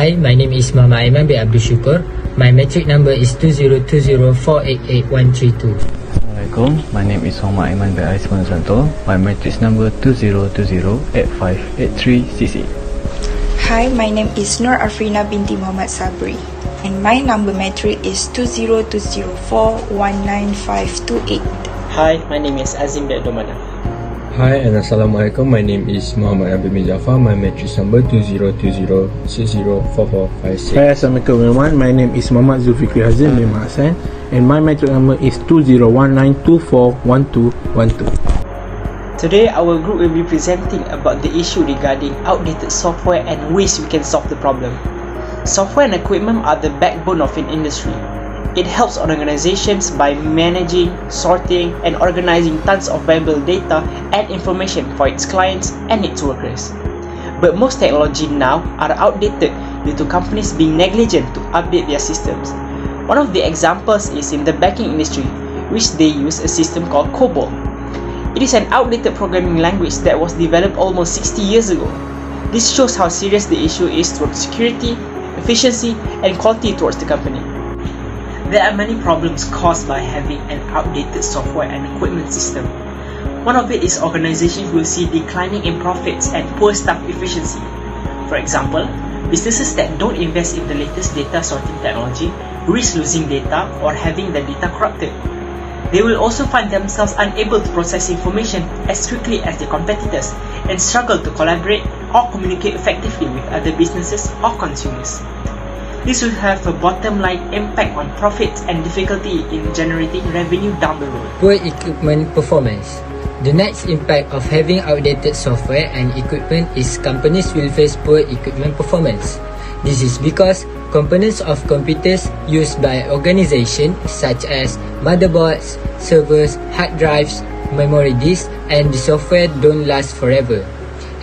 Hi, my name is Muhammad Aiman bin Abdul Syukur. My matric number is 2020488132. Assalamualaikum. My name is Muhammad Aiman bin Aisman Zanto. My matric number 2020858368. Hi, my name is Nur Afrina binti Muhammad Sabri, and my number matric is 2020419528. Hi, my name is Azim bin Domana. Hi and Assalamualaikum. My name is Muhammad Abdul Jafar. My matric number 2020604456. Hi, Assalamualaikum everyone. My name is Muhammad Zulfikri Hazim bin Hassan, and my matric number is 2019241212. Today, our group will be presenting about the issue regarding outdated software and ways we can solve the problem. Software and equipment are the backbone of an industry. It helps organizations by managing, sorting, and organizing tons of valuable data and information for its clients and its workers. But most technology now are outdated due to companies being negligent to update their systems. One of the examples is in the banking industry, which they use a system called COBOL. It is an outdated programming language that was developed almost 60 years ago. This shows how serious the issue is towards security, efficiency, and quality towards the company. There are many problems caused by having an outdated software and equipment system. One of it is organizations will see declining in profits and poor staff efficiency. For example, businesses that don't invest in the latest data sorting technology risk losing data or having the data corrupted. They will also find themselves unable to process information as quickly as their competitors and struggle to collaborate or communicate effectively with other businesses or consumers. This will have a bottom line impact on profits and difficulty in generating revenue down the road. Poor equipment performance. The next impact of having outdated software and equipment is companies will face poor equipment performance. This is because components of computers used by organizations such as motherboards, servers, hard drives, memory disks, and the software don't last forever.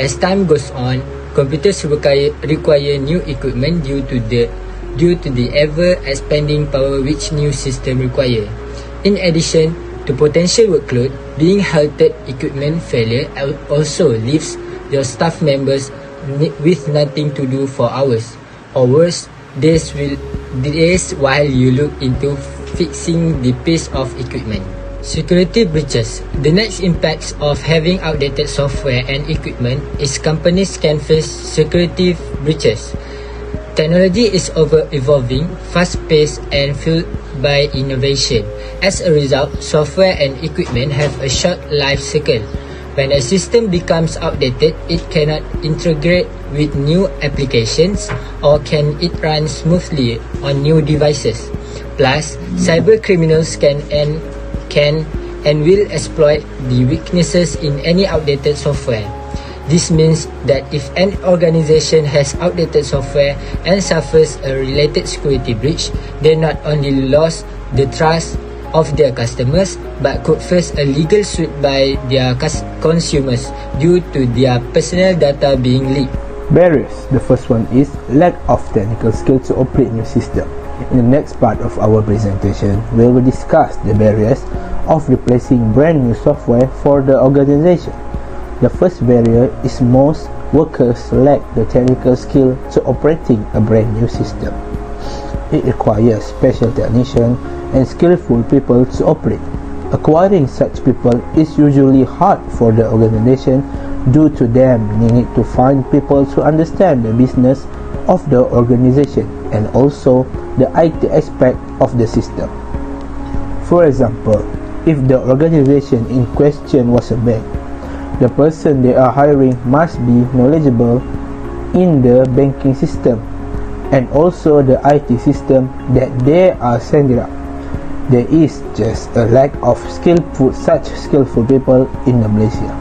As time goes on, computers require new equipment due to the ever-expanding power which new system require. In addition to potential workload, being halted equipment failure also leaves your staff members with nothing to do for hours, or worse, days while you look into fixing the piece of equipment. Security breaches. The next impacts of having outdated software and equipment is companies can face security breaches. Technology is evolving, fast-paced, and fueled by innovation. As a result, software and equipment have a short life cycle. When a system becomes outdated, it cannot integrate with new applications, or can it run smoothly on new devices. Plus, cyber criminals can and will exploit the weaknesses in any outdated software. This means that if an organization has outdated software and suffers a related security breach, they not only lost the trust of their customers but could face a legal suit by their consumers due to their personal data being leaked. Barriers. The first one is lack of technical skill to operate new system. In the next part of our presentation, we will discuss the barriers of replacing brand new software for the organization. The first barrier is most workers lack the technical skill to operating a brand new system. It requires special technicians and skillful people to operate. Acquiring such people is usually hard for the organization due to them needing to find people to understand the business of the organization and also the IT aspect of the system. For example, if the organization in question was a bank, the person they are hiring must be knowledgeable in the banking system and also the IT system that they are sending up. There is just a lack of such skillful people in Malaysia.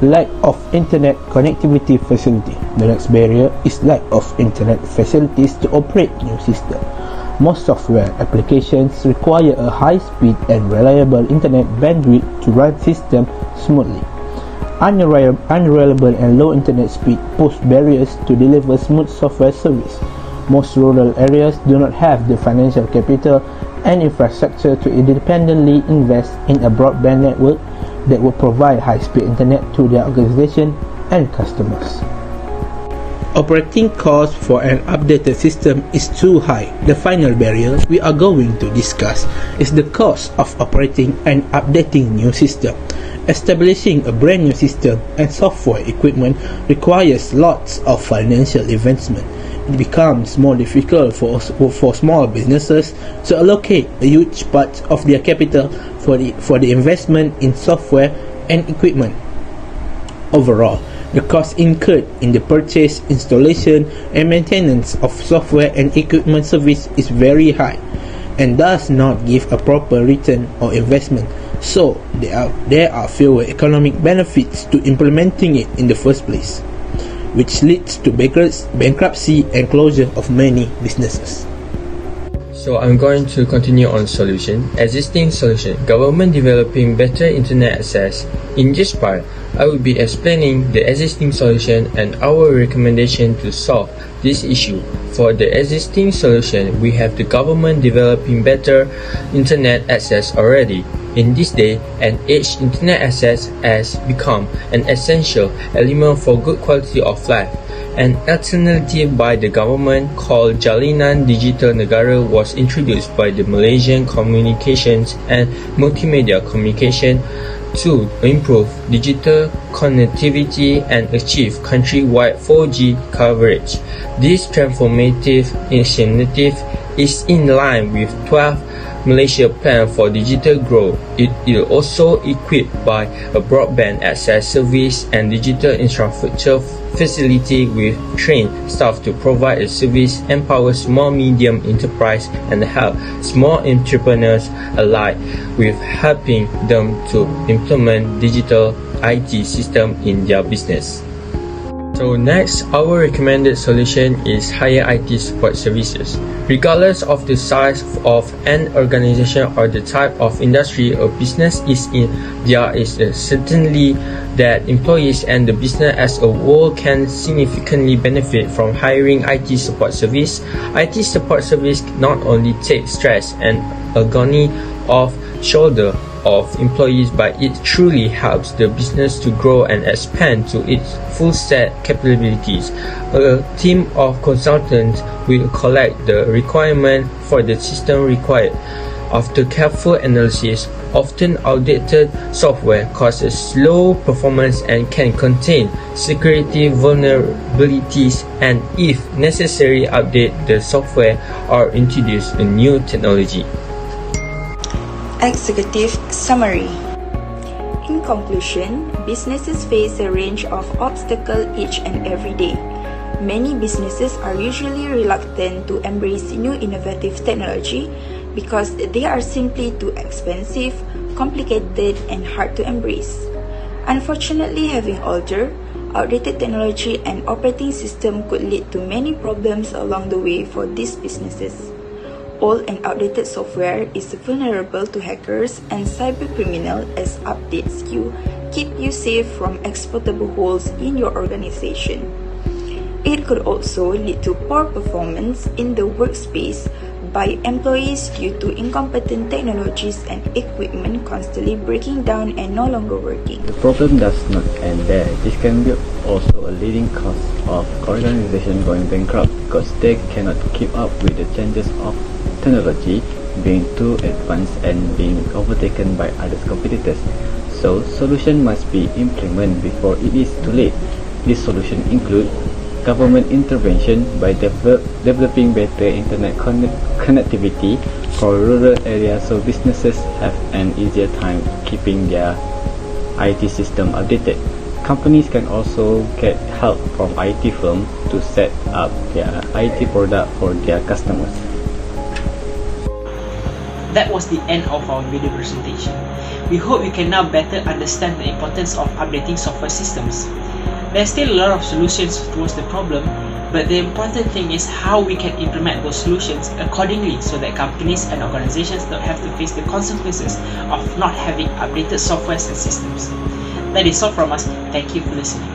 Lack of internet connectivity facility. The next barrier is lack of internet facilities to operate new system. Most software applications require a high speed and reliable internet bandwidth to run system smoothly. Unreliable and low internet speed pose barriers to deliver smooth software service. Most rural areas do not have the financial capital and infrastructure to independently invest in a broadband network that will provide high-speed internet to their organization and customers. Operating cost for an updated system is too high. The final barrier we are going to discuss is the cost of operating and updating new system. Establishing a brand new system and software equipment requires lots of financial investment. It becomes more difficult for small businesses to allocate a huge part of their capital for the investment in software and equipment. Overall, the cost incurred in the purchase, installation, and maintenance of software and equipment service is very high and does not give a proper return or investment, so there are fewer economic benefits to implementing it in the first place, which leads to bankruptcy and closure of many businesses. So I'm going to continue on solution. Existing solution. Government developing better internet access. In this part, I will be explaining the existing solution and our recommendation to solve this issue. For the existing solution, we have the government developing better internet access already. In this day and age, internet access has become an essential element for good quality of life. An alternative by the government called Jalinan Digital Negara was introduced by the Malaysian Communications and Multimedia Communication to improve digital connectivity and achieve countrywide 4G coverage. This transformative initiative is in line with 12 Malaysia Plan for Digital Growth. It is also equipped by a broadband access service and digital infrastructure facility with trained staff to provide a service, empower small medium enterprise and help small entrepreneurs alike with helping them to implement digital IT system in their business. So next, our recommended solution is higher IT support services. Regardless of the size of an organization or the type of industry a business is in, there is certainly that employees and the business as a whole can significantly benefit from hiring IT support service. IT support service not only takes stress and agony off shoulder of employees, but it truly helps the business to grow and expand to its full set capabilities. A team of consultants will collect the requirement for the system required. After careful analysis, often outdated software causes slow performance and can contain security vulnerabilities, and if necessary, update the software or introduce a new technology. Executive Summary. In conclusion, businesses face a range of obstacles each and every day. Many businesses are usually reluctant to embrace new innovative technology because they are simply too expensive, complicated, and hard to embrace. Unfortunately, having older, outdated technology and operating system could lead to many problems along the way for these businesses. Old and outdated software is vulnerable to hackers and cybercriminals as updates keep you safe from exploitable holes in your organization. It could also lead to poor performance in the workspace by employees due to incompetent technologies and equipment constantly breaking down and no longer working. The problem does not end there. This can be also a leading cause of organizations going bankrupt because they cannot keep up with the changes of technology, being too advanced and being overtaken by other competitors. So, solution must be implemented before it is too late. This solution include government intervention by developing better internet connectivity for rural areas so businesses have an easier time keeping their IT system updated. Companies can also get help from IT firms to set up their IT product for their customers. That was the end of our video presentation. We hope you can now better understand the importance of updating software systems. There's still a lot of solutions towards the problem, but the important thing is how we can implement those solutions accordingly so that companies and organizations don't have to face the consequences of not having updated softwares and systems. That is all from us. Thank you for listening.